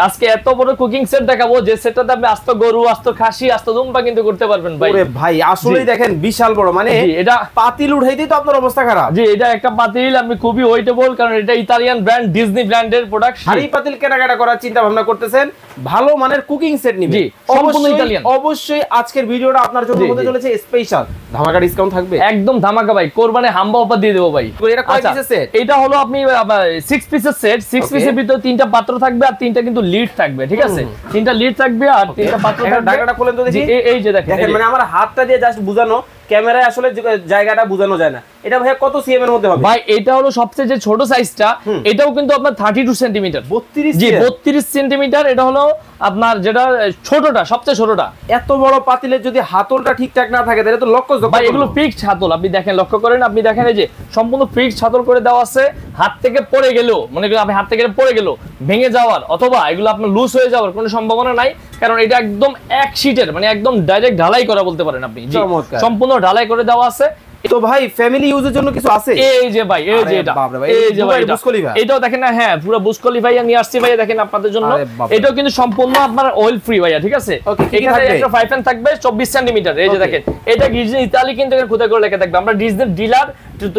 আজকে এত বড় কুকিং সেট দেখাবো যে সেটটাতে আপনি আস্ত গরু, আস্ত খাসি, আস্ত দুম্বা কিন্তু করতে পারবেন ভাই। ওরে ভাই আসলেই দেখেন বিশাল বড়, মানে এটা পাতিল উঠাইতেই তো আপনার অবস্থা খারাপ। জি, এটা একটা পাতিল, আমি খুবই ওয়েটেবল, কারণ এটা ইতালিয়ান ব্র্যান্ড, ডিজনি ব্র্যান্ডের প্রোডাক্ট। হাড়ি পাতিল কেনাকাটা করার চিন্তা ভাবনা করতেছেন, ভালো মানের কুকিং সেট নিবেন, জি সম্পূর্ণ ইতালিয়ান। অবশ্যই আজকের ভিডিওটা আপনার জন্য হতে চলেছে স্পেশাল, ধামাকা ডিসকাউন্ট থাকবে, একদম ধামাকা ভাই, কোরবানি হাম্বা অফার দিয়ে দেব ভাই। এটা কয় পিসের সেট? এটা হলো আপনি 6 পিসের সেট, 6 পিসের ভিতরে 3টা পাত্র থাকবে আর 3টা কিন্তু লিড থাকবে, ঠিক আছে? 3টা লিড থাকবে আর 3টা পাত্র থাকবে। ঢাকাটা খুলেন তো দেখি। এই যে দেখেন, মানে আমার হাতটা দিয়ে জাস্ট বুঝানো, ক্যামেরায় আসলে জায়গাটা বোঝানো যায় না। এটা ভাই কত সিএম এর মধ্যে হবে? ভাই এটা হলো সবচেয়ে যে ছোট সাইজটা, এটাও কিন্তু আপনার 32 সেন্টিমিটার। 32? জি 32 সেন্টিমিটার। এটা হলো আপনার যেটা ছোটটা, সবচেয়ে ছোটটা। এত বড় পাতিলের যদি হাতলটা ঠিকঠাক না থাকে তাহলে তো লক্ষ্য ভাই এগুলো ফিক্সড হাতল, আপনি দেখেন, লক্ষ্য করেন, আপনি দেখেন এই যে সম্পূর্ণ ফিক্সড হাতল করে দেওয়া আছে। হাত থেকে পড়ে গেলেও, মনে করেন আপনি হাত থেকে পড়ে গেলেও ভেঙে যাওয়ার অথবা এগুলো আপনার লুজ হয়ে যাওয়ার কোনো সম্ভাবনা নাই, কারণ এটা একদম এক শীটের, মানে একদম ডাইরেক্ট ঢালাই করা বলতে পারেন আপনি। জি সম্পূর্ণ ঢালাই করে দেওয়া আছে। তো ভাই ফ্যামিলি ইউজের জন্য কিছু আছে? এই যে ভাই, এই যে এটা, এই যে ভাই এটাও দেখেন না, হ্যাঁ পুরো বুসকলি ভাইয়া নিয়ে আসছি ভাইয়া, দেখেন আপনাদের জন্য। এটাও কিন্তু সম্পূর্ণ আপনার অয়েল ফ্রি ভাইয়া, ঠিক আছে? এখানে একটা 5 ফ্যান থাকবে 24 সেন্টিমিটার। এই যে দেখেন, এটা ডিজনি ইতালি কিন্তু এখানে খোদাই করে লেখা থাকবে। আমরা ডিজনি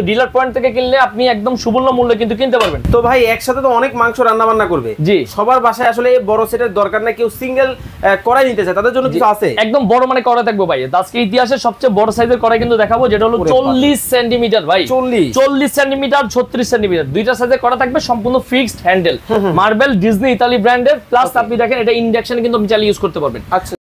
ডিলার পয়েন্ট থেকে কিনলে আপনি একদম সুবর্ণ মূল্যে কিন্তু কিনতে পারবেন। তো ভাই একসাথে তো অনেক মাংস রান্না বান্না করবে, জি সবার বাসায় আসলে বড় সেটের দরকার না, কেউ সিঙ্গেল কড়াই নিতে চায়, তাদের জন্য কিছু আছে? একদম বড় মানে কড়াই থাকবে ভাই। আজকে ইতিহাসের সবচেয়ে বড় সাইজের কড়াই কিন্তু দেখাবো, যেটা হলো 40 সেন্টিমিটার ভাই। 40 সেন্টিমিটার, 36 সেন্টিমিটার, দুইটা সাইজের কড়া থাকবে, সম্পূর্ণ fixed handle, marble Disney Italy ব্র্যান্ডের। প্লাস আপনি দেখেন এটা ইন্ডাকশনে কিন্তু আপনি চালিয়ে ইউজ করতে পারবেন। আচ্ছা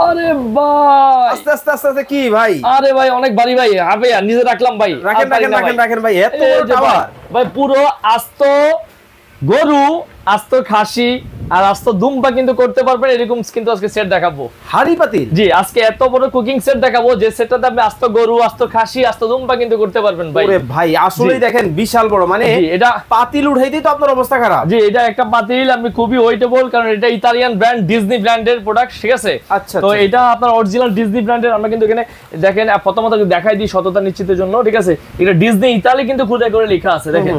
আরে ভাই আস্তে আস্তে আস্তে আস্তে কি ভাই? আরে ভাই অনেক ভারী ভাই, আবে নিজে রাখলাম ভাই। রাখেন ভাই, এত বড় টাওয়ার ভাই, পুরো আস্ত গরু, আস্ত খাসি আর আস্ত দুম্বা কিন্তু করতে পারবেন, এরকম কিন্তু আজকে সেট দেখাবো। হাড়ি পাতিল? জি আজকে এত বড় কুকিং সেট দেখাবো যে সেটটাতে আপনি আস্ত গরু, আস্ত খাসি, আস্ত দুম্বা কিন্তু করতে পারবেন ভাই। ওরে ভাই আসলেই দেখেন বিশাল বড়, মানে এটা পাতিল উঠাইতেই তো আপনার অবস্থা খারাপ। জি এটা একটা পাতিল, আমি খুবই ওয়েটেবল, কারণ এটা ইতালিয়ান ব্র্যান্ড, ডিজনি ব্র্যান্ডের প্রোডাক্ট, ঠিক আছে? আচ্ছা তো এটা আপনার অরিজিনাল ডিজনি ব্র্যান্ডের। আমরা কিন্তু এখানে দেখেন প্রথমত দেখাই দিই সততা নিশ্চিতের জন্য, ঠিক আছে? এটা ডিজনি ইতালি কিন্তু খোদাই করে লেখা আছে, দেখেন।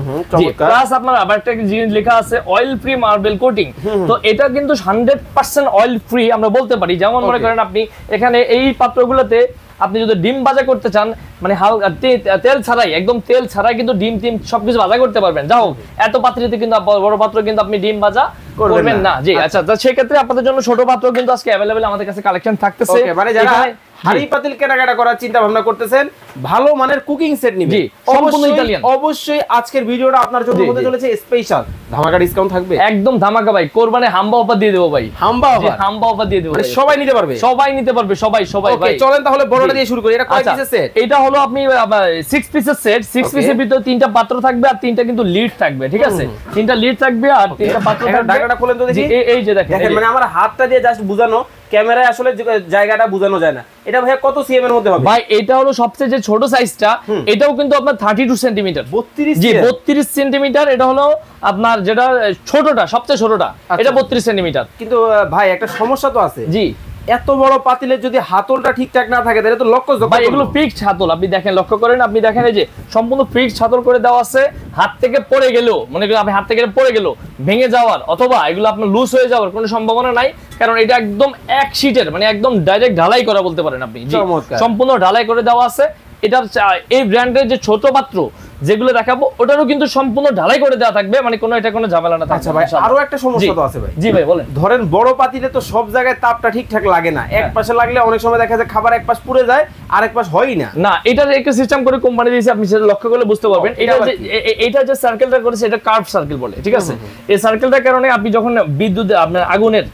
প্লাস আপনার আবার একটা জিনিস লেখা আছে অয়েল ফ্রি মার্বেল কোটিং। তো এটা কিন্তু 100% অয়েল ফ্রি আমরা বলতে পারি। যেমন মনে করেন আপনি এখানে এই পাত্রগুলোতে আপনি যদি ডিম ভাজা করতে চান, মানে তেল ছাড়াই, একদম তেল ছাড়াই কিন্তু ডিম টিম সবকিছু ভাজা করতে পারবেন। যাও এত পাত্রতে কিন্তু বড় পাত্র কিন্তু আপনি ডিম ভাজা করবেন না। জি আচ্ছা, তো সেই ক্ষেত্রে আপনাদের জন্য ছোট পাত্র কিন্তু আজকে अवेलेबल আমাদের কাছে কালেকশন থাকতেছে। মানে যারা হাড়ি পাতিল কেনাকাটা করার চিন্তা ভাবনা করতেছেন, ভালো মানের কুকিং সেট নিবেন, জি সম্পূর্ণ ইতালিয়ান। অবশ্যই আজকের ভিডিওটা আপনার জন্য হতে চলেছে স্পেশাল, ধামাকা ডিসকাউন্ট থাকবে, একদম ধামাকা ভাই, কোরবানি হাম্বা অফার দিয়ে দেব ভাই। হাম্বা অফার? হাম্বা অফার দিয়ে দেব, মানে সবাই নিতে পারবে? সবাই নিতে পারবে, সবাই ভাই। চলেন তাহলে বড়টা দিয়ে শুরু করি। এটা কয় পিসের সেট? এটা হলো আপনি 6 পিসের সেট, 6 পিসের ভিতরে 3টা পাত্র থাকবে আর 3টা কিন্তু লিড থাকবে, ঠিক আছে? 3টা লিড থাকবে আর 3টা পাত্র থাকবে। ঢাকাটা খুলেন তো দেখি। এই যে দেখেন, মানে আমার হাতটা দিয়ে জাস্ট বুঝানো, ক্যামেরায় আসলে জায়গাটা বোঝানো যায় না। এটা ভাই কত সিএম এর মধ্যে হবে? ভাই এটা হলো সবচেয়ে যে ছোট সাইজটা, এটাও কিন্তু আপনার 32 সেন্টিমিটার। 32? জি 32 সেন্টিমিটার। এটা হলো আপনার যেটা ছোটটা, সবচেয়ে ছোটটা, এটা 32 সেন্টিমিটার। কিন্তু ভাই একটা সমস্যা তো আছে। জি এত বড় পাতিলের যদি হাতলটা ঠিকঠাক না থাকে তাহলে তো লক্ষ্য ভাই এগুলো ফিক্সড হাতল, আপনি দেখেন, লক্ষ্য করেন, আপনি দেখেন এই যে সম্পূর্ণ ফিক্সড হাতল করে দেওয়া আছে। হাত থেকে পড়ে গেলেও, মনে করেন আপনি হাত থেকে পড়ে গেলেও ভেঙে যাওয়ার অথবা এগুলো আপনার লুজ হয়ে যাওয়ার কোনো সম্ভাবনা নাই, কারণ এটা একদম এক শীটের, মানে একদম ডাইরেক্ট ঢালাই করা বলতে পারেন আপনি। জি সম্পূর্ণ ঢালাই করে দেওয়া আছে। এটা এই ব্র্যান্ডের যে ছোট পাত্র যেগুলো দেখাবো ওটারও কিন্তু সম্পূর্ণ ঢালাই করে দেওয়া থাকবে, মানে কোনো ঝামেলা না থাকবে। আচ্ছা ভাই আরো একটা সমস্যা তো আছে ভাই। জি ভাই বলেন। ধরেন বড় পাতিলে তো সব জায়গায় তাপটা ঠিকঠাক লাগে না, এক পাশে লাগলে অনেক সময় দেখা যায় খাবার এক পাশ পুড়ে যায় আর এক পাশ হয়ই না। না এটার একটা সিস্টেম করে কোম্পানি দিয়েছে, আপনি সেটা লক্ষ্য করলে বুঝতে পারবেন। এটা যে সার্কেলটা করেছে এটা কার্ভ সার্কেল বলে, ঠিক আছে? এই সার্কেলটার কারণে আপনি যখন বিদ্যুৎ আপনার আগুনের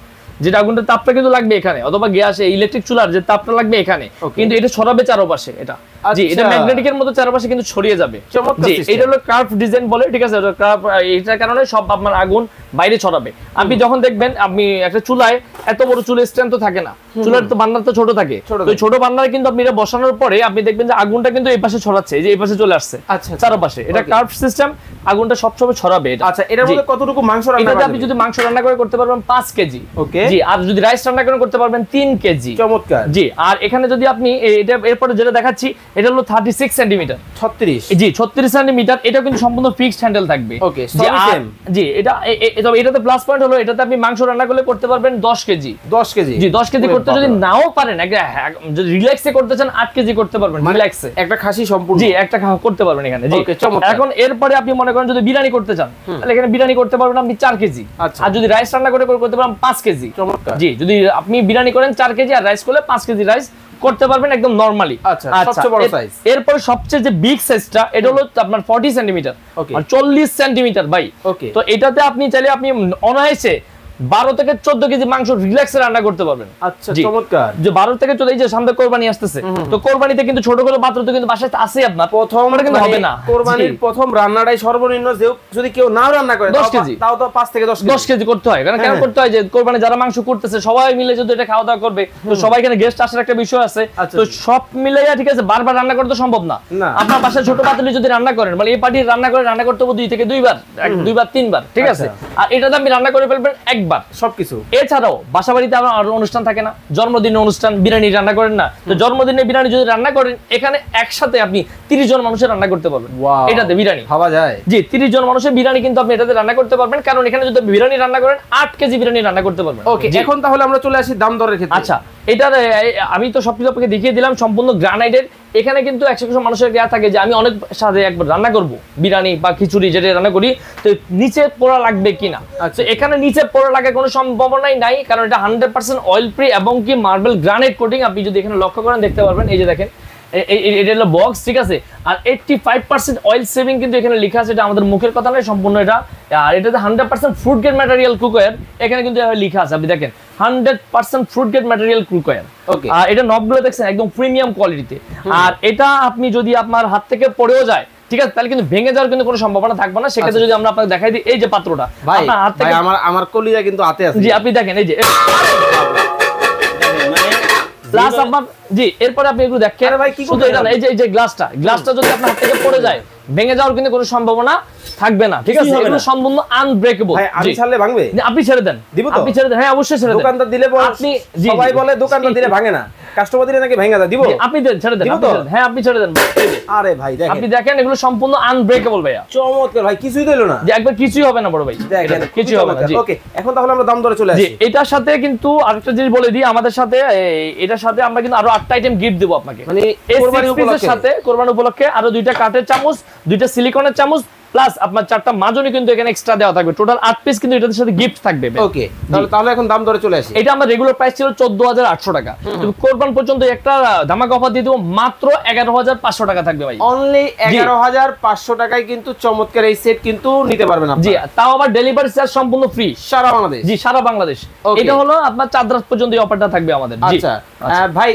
যেটা আগুনটা তাপটা কিন্তু লাগবে এখানে, অথবা গ্যাস ইলেকট্রিক চুলার যে তাপটা লাগবে এখানে, কিন্তু এটা ছড়াবে চারপাশে। এটা জি এটা ম্যাগনেটিকের মতো চারপাশে কিন্তু ছড়িয়ে যাবে। জি এটা হলো কার্ভ ডিজাইন বলে, ঠিক আছে? কার্ভ, এটার কারণে সব আপনার আগুন বাইরে ছড়াবে। আপনি যখন দেখবেন আপনি একটা চুলায় এত বড় চুলের স্ট্যান্ড তো থাকে না, চুলার তো বার্নার তো ছোট থাকে, তো ছোট বার্নারে কিন্তু আপনি এটা বসানোর পরে আপনি দেখবেন যে আগুনটা কিন্তু এই পাশে ছড়াচ্ছে, এই যে এই পাশে চলে আসছে চারপাশে। এটা কার্ভ সিস্টেম, আগুনটা সবসময় ছড়াবে এটা। আচ্ছা এটার মধ্যে কতটুকু মাংস রান্না করবেন? আপনি যদি মাংস রান্না করে করতে পারবেন 5 কেজি। ওকে জি। আর যদি রাইস রান্না করে করতে পারবেন 3 কেজি। চমৎকার। জি আর এখানে যদি আপনি এটা এরপরে যেটা দেখাচ্ছি এটা হলো 36 সেন্টিমিটার। 36, জি 36 সেন্টিমিটার। এটা কিন্তু সম্পূর্ণ ফিক্সড হ্যান্ডেল থাকবে। ওকে, সবই সেম। জি এটা তবে এটাতে প্লাস পয়েন্ট হলো এটাতে আপনি মাংস রান্না করলে করতে পারবেন 10 কেজি। 10 কেজি? জি 10 কেজি করতে যদি নাও পারেন, যদি রিল্যাক্সে করতে চান 8 কেজি করতে পারবেন রিল্যাক্সে। একটা খাসি সম্পূর্ণ? জি একটা করতে পারবেন এখানে। জি চমৎকার। এখন এরপরে আপনি মনে করেন যদি বিরিয়ানি করতে চান তাহলে এখানে বিরিয়ানি করতে পারবেন আপনি 4 কেজি। আর যদি রাইস রান্না করে করতে পারবেন 5 কেজি। চমৎকার। জি যদি আপনি বিরিয়ানি করেন 4 কেজি আর রাইস করলে 5 কেজি রাইস করতে পারবেন একদম নরমালি। আচ্ছা, সবচেয়ে বড় সাইজ। এরপর সবচেয়ে যে বিগ সাইজটা এটা হলো আপনার 40 সেন্টিমিটার আর 40 সেন্টিমিটার ভাই। ওকে, তো এটাতে আপনি চাইলে আপনি অনায়াসে 12 থেকে 14 কেজি মাংস রিল্যাক্সে রান্না করতে পারবেন। আচ্ছা চমৎকার। যে 12 থেকে 14, এই যে সামনে কোরবানি আসতেছে, তো কোরবানিতে কিন্তু ছোট করে পাত্র তো কিন্তু বাসায় আছে আপনার, প্রথম কিন্তু হবে না। কোরবানির প্রথম রান্নাটাই সর্বনিম্ন যদি কেউ নাও রান্না করে 10 কেজি, তাও তো 5 থেকে 10 কেজি করতে হয়। কারণ কেন করতে হয়, যে কোরবানি যারা মাংস করতেছে সবাই মিলে যদি এটা খাওয়া দাওয়া করবে, তো সবাই এখানে গেস্ট আসার একটা বিষয় আছে। তো সব মিলাইয়া ঠিক আছে বারবার রান্না করা তো সম্ভব না। আপনার বাসায় ছোট পাতিলে যদি রান্না করেন, মানে এই পার্টি রান্না করতে হবে 2 থেকে 2 বার, 2 বার 3 বার, ঠিক আছে। আর এটাতে আপনি রান্না করে ফেলবেন একবার সবকিছু। এছাড়াও বাসা বাড়িতে আরো অনুষ্ঠান থাকে না, জন্মদিনের অনুষ্ঠান, বিরিয়ানি রান্না করেন না, তো জন্মদিনে বিরিয়ানি যদি রান্না করেন এখানে একসাথে আপনি 30 জন মানুষের রান্না করতে পারবেন এটাতে বিরিয়ানি খাওয়া যায়। জি 30 জন মানুষের বিরিয়ানি কিন্তু আপনি এটাতে রান্না করতে পারবেন, কারণ এখানে যদি বিরিয়ানি রান্না করেন 8 কেজি বিরিয়ানি রান্না করতে পারবেন। ওকে, এখন তাহলে আমরা চলে আসি দাম দরের ক্ষেত্রে। আচ্ছা এটার আমি তো সবকিছু আপনাকে দেখিয়ে দিলাম সম্পূর্ণ গ্রানাইটের। এখানে কিন্তু 100 মানুষের দেয়া থাকে যে আমি অনেক সাথে একবার রান্না করব বিরিয়ানি বা খিচুড়ি যেটা রান্না করি, তো নিচে পোড়া লাগবে কিনা। তো এখানে নিচে পোড়া লাগার কোনো সম্ভাবনাই নাই, কারণ এটা 100% অয়েল ফ্রি এবং কি মার্বেল গ্রানাইট কোটিং। আপনি যদি এখানে লক্ষ্য করেন দেখতে পারবেন, এই যে দেখেন এটা হলো বক্স, ঠিক আছে। আর 85% অয়েল সেভিং কিন্তু এখানে লেখা আছে, এটা আমাদের মুখের কথা নয়, সম্পূর্ণ এটা। আর এটাতে 100% ফ্রুট গ্রেড ম্যাটেরিয়াল কুকওয়্যার এখানে কিন্তু লেখা আছে, আপনি দেখেন 100% ফ্রুট গ্রেড ম্যাটেরিয়াল কুকওয়্যার। ওকে, আর এটা নবগুলো দেখছেন একদম প্রিমিয়াম কোয়ালিটিতে। আর এটা আপনি যদি আপনার হাত থেকে পড়েও যায়, ঠিক আছে, তাহলে কিন্তু ভেঙে যাওয়ার কিন্তু কোনো সম্ভাবনা থাকবে না। সেক্ষেত্রে যদি আমরা আপনাকে দেখাই দিই, এই যে পাত্রটা আপনার হাত থেকে, আমার কলিজা কিন্তু হাতে আছে। জি আপনি দেখেন এই যে প্লাস আপনার, জি এরপরে আপনি একটু দেখেন ভাই কি শুধু এটা না, এই যে গ্লাসটা যদি আপনার হাত থেকে পড়ে যায় ভেঙে যাওয়ার কিন্তু কোনো সম্ভাবনা থাকবে না, ঠিক আছে। এগুলো সম্পূর্ণ আনব্রেকেবল। ভাই আমি ছাড়লে ভাঙবে? আপনি ছেড়ে দেন, দিব তো? আপনি ছেড়ে দেন, হ্যাঁ অবশ্যই ছেড়ে দেন। দোকানদার দিলে আপনি, সবাই বলে দোকানদার দিলে ভাঙে না, কাস্টমার দিলে নাকি ভেঙে যায়, দিব? আপনি দেন, ছেড়ে দেন, হ্যাঁ আপনি ছেড়ে দেন। আরে ভাই দেখেন, আপনি দেখেন এগুলো সম্পূর্ণ আনব্রেকেবল ভাইয়া। চমৎকার ভাই, কিছুই দিলো না, যে একবার কিছুই হবে না বড় ভাই, দেখেন কিছুই হবে না। ওকে, এখন তাহলে আমরা দাম দরে চলে আসি। এটার সাথে কিন্তু আরেকটা জিনিস বলে দিই, আমাদের সাথে এটার সাথে আমরা কিন্তু আরো 8টা আইটেম গিফট দেব আপনাকে, মানে এই কোরবানি উপলক্ষে। সাথে কোরবানি উপলক্ষে আরো 2টা কাঠের চামচ, 2টা সিলিকনের চামচ, প্লাস আপনার 4টা মাজনি কিন্তু এখানে এক্সট্রা দেওয়া থাকবে। টোটাল 8 পিস কিন্তু এটার সাথে গিফট থাকবে। ওকে, তাহলে এখন দাম দরে চলে আসি। এটা আমরা রেগুলার প্রাইস ছিল 14800 টাকা, কিন্তু কোরবান পর্যন্ত একটা ধামাকা অফার দিয়ে দেব, মাত্র 11500 টাকা থাকবে ভাই। অনলি 11500 টাকায় কিন্তু চমৎকার এই সেট কিন্তু নিতে পারবেন আপনি। জি, তাও আবার ডেলিভারি চার্জ সম্পূর্ণ ফ্রি সারা বাংলাদেশ। জি সারা বাংলাদেশ। এটা হলো আপনার চাঁদরাত পর্যন্ত এই অফারটা থাকবে আমাদের। জি আচ্ছা ভাই,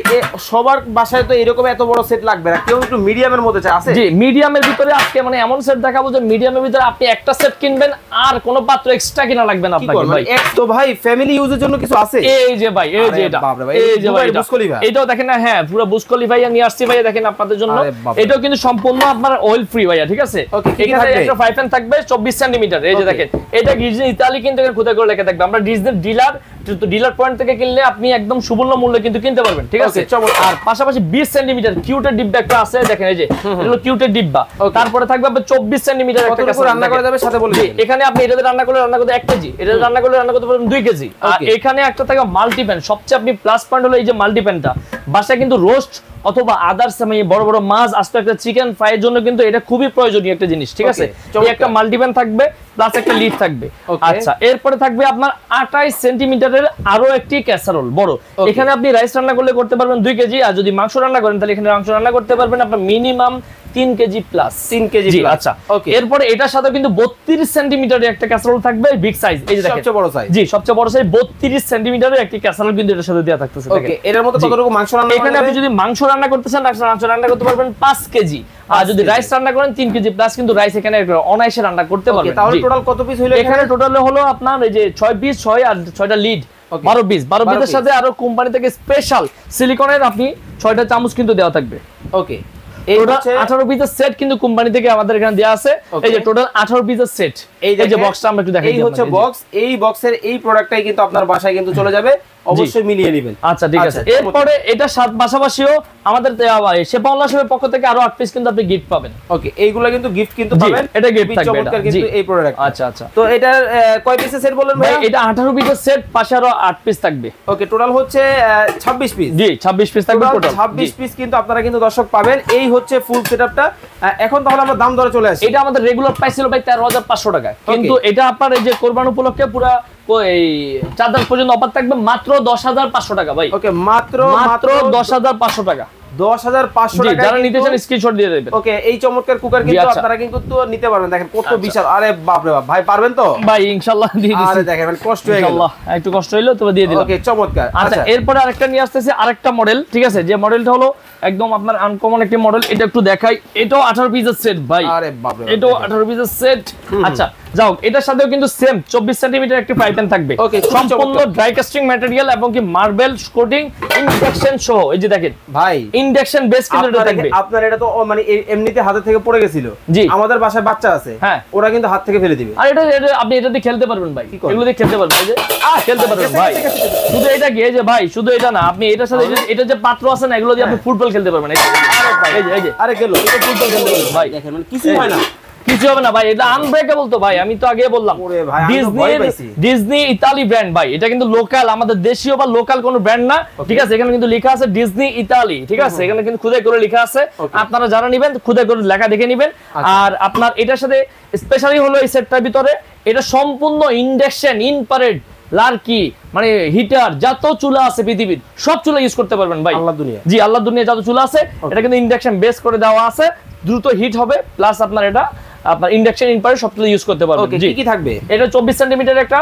সবার বাসায় তো এরকম এত বড় সেট লাগবে না, কেউ একটু মিডিয়ামের মধ্যে আছে? জি মিডিয়ামের ভিতরে আজকে মানে এমন সেট দেখাবো যে মিডিয়ামের ভিতরে আপনি একটা সেট কিনবেন আর কোনো পাত্র এক্সট্রা কিনা লাগবে না আপনাকে ভাই। এক তো ভাই ফ্যামিলি ইউজের জন্য কিছু আছে। এই যে ভাই, এই যে এটা, এই যে ভাই এটাও দেখেন না, হ্যাঁ পুরো বুসকলি ভাইয়া নিয়ে আসছি ভাইয়া, দেখেন আপনাদের জন্য। এটাও কিন্তু সম্পূর্ণ আপনার অয়েল ফ্রি ভাইয়া, ঠিক আছে। এখানে একটা 5 ফ্যান থাকবে 24 সেন্টিমিটার। এই যে দেখেন, এটা ডিজনি ইতালি কিন্তু এখানে খুদে করে লেখা থাকবে। আমরা ডিজনি ডিলার পয়েন্ট থেকে কিনলে আপনি একদম সুবর্ণ মূল্যে কিন্তু কিনতে পারবেন, ঠিক আছে। আর পাশাপাশি 20 সেন্টিমিটার কিউটের ডিব্বা একটা আছে, দেখেন এই যে এগুলো কিউটের ডিব্বা। তারপরে থাকবে আপনার 24 সেন্টিমিটার একটা কাছে রান্না করা যাবে। সাথে বলি এখানে আপনি এটাতে রান্না করতে 1 কেজি, এটাতে রান্না করতে পারবেন 2 কেজি। আর এখানে একটা থাকে মাল্টি প্যান। সবচেয়ে আপনি প্লাস পয়েন্ট হলো এই যে মাল্টি প্যানটা, বাসায় কিন্তু রোস্ট অথবা আদার্স বড় বড় মাছ, আস্ত একটা চিকেন ফ্রাই এর জন্য কিন্তু এটা খুবই প্রয়োজনীয় একটা জিনিস, ঠিক আছে। এই একটা মাল্টি প্যান থাকবে, প্লাস একটা লিড থাকবে। আচ্ছা, এরপরে থাকবে আপনার 28 সেন্টিমিটারের আরো একটি ক্যাসারোল বড়। এখানে আপনি রাইস রান্না করতে পারবেন 2 কেজি, আর যদি মাংস রান্না করেন তাহলে এখানে মাংস রান্না করতে পারবেন আপনার minimum 3 KG plus. 3 KG plus. আচ্ছা, এরপরে এটার সাথে কিন্তু 32 সেন্টিমিটারের একটা ক্যাসারোল থাকবে, বিগ সাইজ। এই যে দেখেন, সবচেয়ে বড় সাইজ। জি, সবচেয়ে বড় সাইজ 32 সেন্টিমিটারের একটা ক্যাসারোল কিন্তু এটার সাথে দেয়া থাকতেছে। ওকে, এটার মধ্যে কতটুকু মাংস রান্না? এখানে আপনি যদি মাংস রান্না করতে চান, মাংস রান্না করতে পারবেন 5 কেজি। আর যদি রাইস রান্না করেন 3 কেজি প্লাস কিন্তু রাইস এখানে অনায়াসে রান্না করতে পারবেন। তাহলে টোটাল কত পিস হলো? এখানে টোটাল হলো আপনার এই যে 6 পিস, 6 আর 6টা লিড, 12 পিস। 12 পিসের সাথে আরো কোম্পানি থেকে স্পেশাল সিলিকনের আপনি 6টা চামচ কিন্তু দেওয়া থাকবে। ওকে, এই হচ্ছে 18 পিসের সেট কিন্তু কোম্পানি থেকে আমাদের এখানে দেয়া আছে। এই যে টোটাল 18 পিসের সেট। এই যে বক্সটা আমরা একটু দেখাই। এই হচ্ছে বক্স। এই বক্সের এই প্রোডাক্টটাই কিন্তু আপনার বাসায় কিন্তু চলে যাবে অবশ্যই মিলিয়ে নেবেন। আচ্ছা ঠিক আছে। এরপরে এটা সাত পাশাপাশিও আমাদের শেপা অনলাইন শপের পক্ষ থেকে আরো 8 পিস কিন্তু আপনি গিফট পাবেন। ওকে, এইগুলা কিন্তু গিফট কিন্তু পাবেন, এটা গিফট থাকবে চমৎকার কিন্তু এই প্রোডাক্ট। আচ্ছা আচ্ছা। তো এটার কয় পিসের সেট বলেন ভাই? এটা 18 পিসের সেট, পাশে আরো 8 পিস থাকবে। ওকে, টোটাল হচ্ছে 26 পিস। জি 26 পিস থাকবে টোটাল। 26 পিস কিন্তু আপনারা কিন্তু দর্শক পাবেন। এই হচ্ছে ফুল সেটআপটা। এখন তাহলে আমরা দাম দরে চলে আসি। এটা আমাদের রেগুলার প্রাইস ছিল ভাই 13500 টাকা, কিন্তু এটা আপনার এই যে কোরবানি উপলক্ষে পুরো এই চাঁদার পর্যন্ত অফার থাকবে মাত্র 10500 টাকা ভাই। ওকে, মাত্র 10500 টাকা। 10500 টাকা। যারা নিতে চান স্ক্রিনশট দিয়ে দেবেন। ওকে, এই চমৎকার কুকার কিন্তু আপনারা কিন্তু নিতে পারবেন। দেখেন কত বিশাল। আরে বাপ রে বাপ, ভাই পারবেন তো? ভাই ইনশাআল্লাহ দিয়ে দিচ্ছি। আরে দেখেন মানে কষ্ট হয়ে গেল। ইনশাআল্লাহ একটু কষ্ট হইলো তবে দিয়ে দিলাম। ওকে, চমৎকার। আচ্ছা, এরপরে আরেকটা নিয়ে আসতেছি, আরেকটা মডেল, ঠিক আছে? যে মডেলটা হলো একদম আপনার আনকমন একটি মডেল। এটা একটু দেখাই। এটাও 18 পিসের সেট ভাই। আরে বাপ রে, এটাও 18 পিসের সেট। আচ্ছা যাও, এটার সাথেও কিন্তু সেম 24 সেমি একটি ফ্রাই প্যান থাকবে। সম্পূর্ণ ড্রাই কাস্টিং ম্যাটেরিয়াল এবং কি মার্বেল কোটিং, ইন্ডাকশন সহ। এই যে দেখেন ভাই, ইন্ডাকশন বেস কিন্তু এটা থাকবে। আপনার এটা তো মানে এমনিতে হাতে থেকে পড়ে গেছিল। আমাদের বাসায় বাচ্চা আছে, হ্যাঁ, ওরা কিন্তু হাত থেকে ফেলে দিবে। আর এটা আপনি এটা দিয়ে খেলতে পারবেন ভাই, এগুলো দিয়ে খেলতে পারবেন। এই যে খেলতে পারবেন ভাই। শুধু এটা কি, এই যে ভাই, শুধু এটা না, আপনি এটার সাথে এটা যে পাত্র আছে না, এগুলো দিয়ে আপনি ফুটবল খেলতে পারবেন। এই যে আরে গেল, এটা ফুটবল খেলতে পারবেন ভাই। দেখেন মানে কিছু হয় না, কিছু হবে না ভাই। এটা আনব্রেকেবল তো ভাই, আমি তো আগে বললাম। ডিজনি ইতালি ব্র্যান্ড ভাই। এটা কিন্তু লোকাল, আমাদের দেশীয় বা লোকাল কোনো ব্র্যান্ড না, ঠিক আছে? এখানে কিন্তু লেখা আছে ডিজনি ইতালি, ঠিক আছে? এখানে কিন্তু খুদাই করে লেখা আছে। আপনারা যারা নেবেন খুদাই করে লেখা দেখে নেবেন। আর আপনার এটার সাথে স্পেশালি হলো এই সেটটার ভিতরে এটা সম্পূর্ণ ইন্ডাকশন ইনফ্রারেড লার্কি মানে হিটার, যত চুলা আছে পৃথিবীর সব চুলা ইউজ করতে পারবেন ভাই। আল্লাহ দুনিয়া, জি আল্লাহ দুনিয়া যত চুলা আছে এটা কিন্তু ইন্ডাকশন বেস করে দেওয়া আছে, দ্রুত হিট হবে। প্লাস আপনার এটা আপনার ইন্ডাকশন ইনপারে সবগুলো ইউজ করতে পারবেন। জি, কি থাকবে? এটা 24 সেমি একটা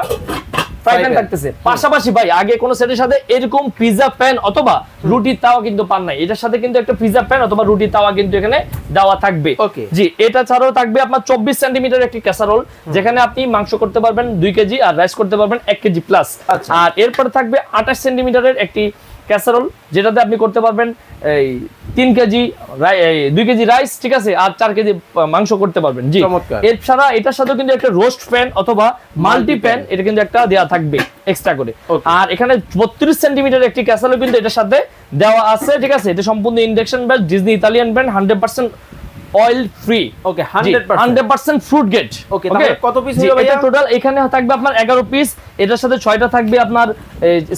ফ্রাই প্যান থাকতেছে। পাশাপাশি ভাই আগে কোন সেটের সাথে এরকম পিজা প্যান অথবা রুটি তাওয়া কিন্তু পান নাই, এটার সাথে কিন্তু একটা পিজা প্যান অথবা রুটি তাওয়া কিন্তু এখানে দেওয়া থাকবে। জি, এটা ছাড়াও থাকবে আপনার 24 সেমি একটি ক্যাসারোল, যেখানে আপনি মাংস করতে পারবেন 2 কেজি আর রাইস করতে পারবেন 1 কেজি প্লাস। আর এরপরে থাকবে 28 সেমি একটি ক্যাসারোল, যেটাতে আপনি করতে পারবেন এই 3 কেজি 2 কেজি রাইস, ঠিক আছে? আর 4 কেজি মাংস করতে পারবেন। জি, এছাড়া এটার সাথে কিন্তু একটা রোস্ট প্যান অথবা মাল্টি প্যান এটা কিন্তু একটা দেওয়া থাকবে এক্সট্রা করে। আর এখানে 32 সেমি একটি ক্যাসারোল কিন্তু এটার সাথে দেওয়া আছে, ঠিক আছে? এটা সম্পূর্ণ induction base, Disney Italian brand, 100% oil free. Okay, 100% fruit gate. Okay, তাহলে কত পিস হলো ভাই? এটা টোটাল এখানে থাকবে আপনার 11 পিস। এটার সাথে 6টা থাকবে আপনার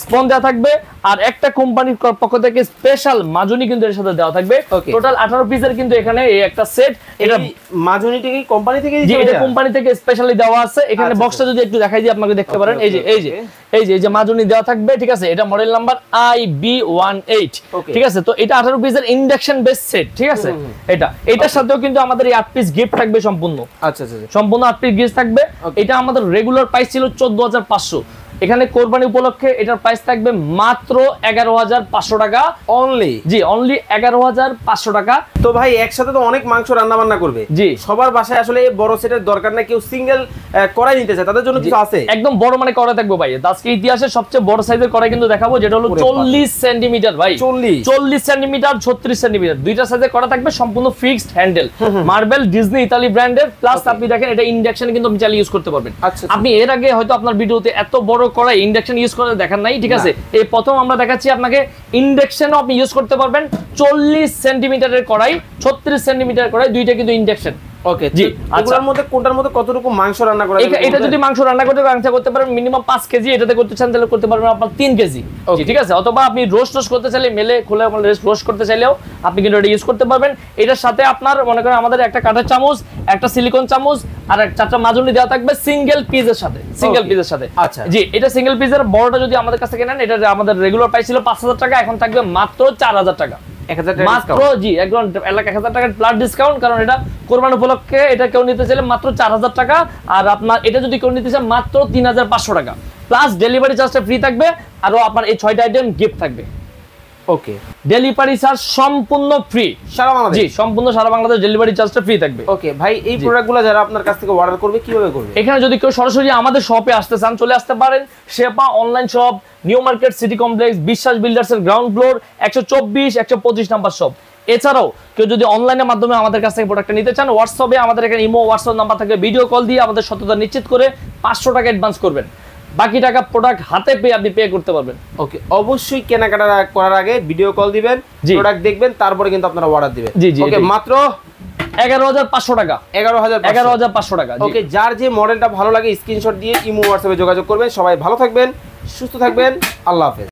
স্পন দেওয়া থাকবে, আর একটা কোম্পানির পক্ষ থেকে স্পেশাল মাজুনি কিন্তু এর সাথে দেওয়া থাকবে। টোটাল 18 পিসের কিন্তু এখানে এই একটা সেট। এটা মাজুনিটা কি কোম্পানি থেকে দিয়েছে? জি, এটা কোম্পানি থেকে স্পেশালি দেওয়া আছে। এখানে বক্সটা যদি একটু দেখাই দিই আপনাকে দেখতে পারেন। এই যে মাজুনি দেওয়া থাকবে, ঠিক আছে? এটা মডেল নাম্বার IB18, ঠিক আছে? তো এটা 18 পিসের ইন্ডাকশন বেস সেট, ঠিক আছে? এটার সাথেও কিন্তু আমাদের এই 8 পিস গিফট থাকবে সম্পূর্ণ। আচ্ছা আচ্ছা, সম্পূর্ণ 8 পিস গিফট থাকবে। এটা আমাদের রেগুলার প্রাইস ছিল 14500। এখানে কোরবানি উপলক্ষে এটার প্রাইস থাকবে মাত্র 11500 টাকা অনলি। জি, অনলি 11500 টাকা। তো ভাই একসাথে তো অনেক মাংস রান্না বান্না করবে। জি, সবার বাসায় আসলে এই বড় সেটের দরকার না, কেউ সিঙ্গেল কড়াই নিতে চায়, তাদের জন্য কিছু আছে? একদম বড় মানে কড়াই থাকবে ভাই। আজকে ইতিহাসের সবচেয়ে বড় সাইজের কড়াই কিন্তু দেখাবো, যেটা হলো 40 সেমি ভাই। 40 সেমি 36 সেমি, দুইটা সাইজের কড়াই থাকবে, সম্পূর্ণ fixed handle, marble Disney Italy ব্র্যান্ডের। প্লাস আপনি দেখেন এটা ইন্ডাকশন কিন্তু আপনি চালিয়ে ইউজ করতে পারবেন। আপনি এর আগে হয়তো আপনার ভিডিওতে এত বড় কড়াই ইন্ডাকশন ইউজ করে দেখান নাই, ঠিক আছে? এই প্রথম আমরা দেখাচ্ছি আপনাকে ইন্ডাকশনও আপনি ইউজ করতে পারবেন। 40 সেমি কড়াই, 36 সেমি কড়াই, দুইটা কিন্তু ইন্ডাকশন। ওকে, জি। এগুলোর মধ্যে কোনটার মধ্যে কতটুকু মাংস রান্না করা যাবে? এটা যদি মাংস রান্না করতে পারেন মিনিমাম 5 কেজি, এটাতে করতে চান তাহলে করতে পারবেন আপনার 3 কেজি। জি, ঠিক আছে? অথবা আপনি রোস্ট করতে চাইলে মেলে খুলে রোস্ট করতে চাইলেও আপনি কিন্তু এটা ইউজ করতে পারবেন। এটার সাথে আপনার মনে করেন আমাদের একটা কাঠের চামচ, একটা সিলিকন চামচ আর 4টা মাজুনি দেওয়া থাকবে সিঙ্গেল পিসের সাথে। আচ্ছা, জি, এটা সিঙ্গেল পিসের বড়টা যদি আমাদের কাছে কেনেন, এটা আমাদের রেগুলার প্রাইস ছিল 5000 টাকা, এখন থাকবে মাত্র 4000 টাকা। মাত্র, জি, একদম 1000 টাকার প্লাস ডিসকাউন্ট, কারণ এটা কোরবানি উপলক্ষে এটা কেউ নিতে চাইলে মাত্র 4000 টাকা। আর আপনার এটা যদি কেউ নিতে চায় মাত্র 3500 টাকা, প্লাস ডেলিভারি চার্জটা ফ্রি থাকবে। আর আপনার এই 6টা আইটেম গিফট থাকবে। ওকে, ডেলিভারি চার্জ সম্পূর্ণ ফ্রি সারা বাংলাদেশ। জি, সম্পূর্ণ সারা বাংলাদেশ ডেলিভারি চার্জটা ফ্রি থাকবে। ওকে ভাই, এই প্রোডাক্টগুলো যারা আপনার কাছ থেকে অর্ডার করবে কিভাবে করবে? এখানে যদি কেউ সরাসরি আমাদের শপে আসতে চান চলে আসতে পারেন। Shepa online shop, New Market City Complex, Biswas builders এর গ্রাউন্ড ফ্লোর, 124 125 নাম্বার শপ। এছাড়াও কেউ যদি অনলাইনের মাধ্যমে আমাদের কাছ থেকে প্রোডাক্টটা নিতে চান, হোয়াটসঅ্যাপে আমাদের এখানে ইমো হোয়াটসঅ্যাপ নাম্বার থাকবে, ভিডিও কল দিয়ে আমাদের সততা নিশ্চিত করে 500 টাকা অ্যাডভান্স করবেন। বাকি টাকা প্রোডাক্ট হাতে পেয়ে আপনি পে করতে পারবেন। ওকে, অবশ্যই কেনাকাটা করার আগে ভিডিও কল দিবেন, প্রোডাক্ট দেখবেন, তারপরে কিন্তু আপনারা অর্ডার দিবেন। ওকে, মাত্র 11,500 টাকা। 11,500 টাকা। ওকে, যার যে মডেলটা ভালো লাগে স্ক্রিনশট দিয়ে ইমো হোয়াটসঅ্যাপে যোগাযোগ করবেন। সবাই ভালো থাকবেন, সুস্থ থাকবেন, আল্লাহ হাফেজ।